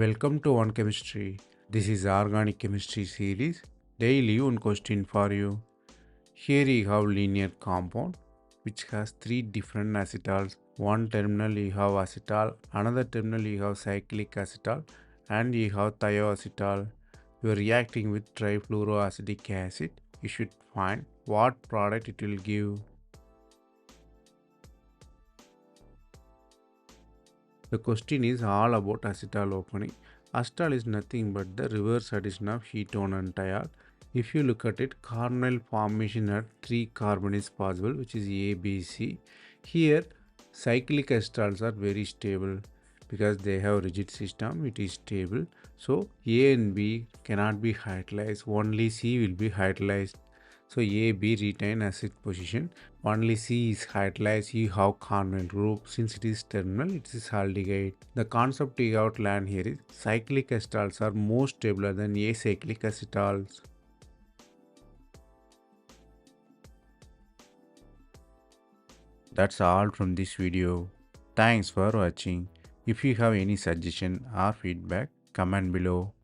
Welcome to On Chemistry. This is Organic Chemistry series. Daily one question for you. Here you have linear compound which has three different acetals. One terminal you have acetal, another terminal you have cyclic acetal, and you have thioacetal. You are reacting with trifluoroacetic acid. You should find what product it will give. The question is all about acetal opening. Acetal is nothing but the reverse addition of ketone and thiol. If you look at it, carbonyl formation at 3 carbon is possible, which is A, B, C. Here, cyclic acetals are very stable because they have rigid system, it is stable. So, A and B cannot be hydrolyzed, only C will be hydrolyzed. So A, B retain acid position. Only C is hydrolyzed. You have carbonyl group. Since it is terminal, it is aldehyde. The concept you have to learn here is cyclic acetals are more stable than acyclic acetals. That's all from this video. Thanks for watching. If you have any suggestion or feedback, comment below.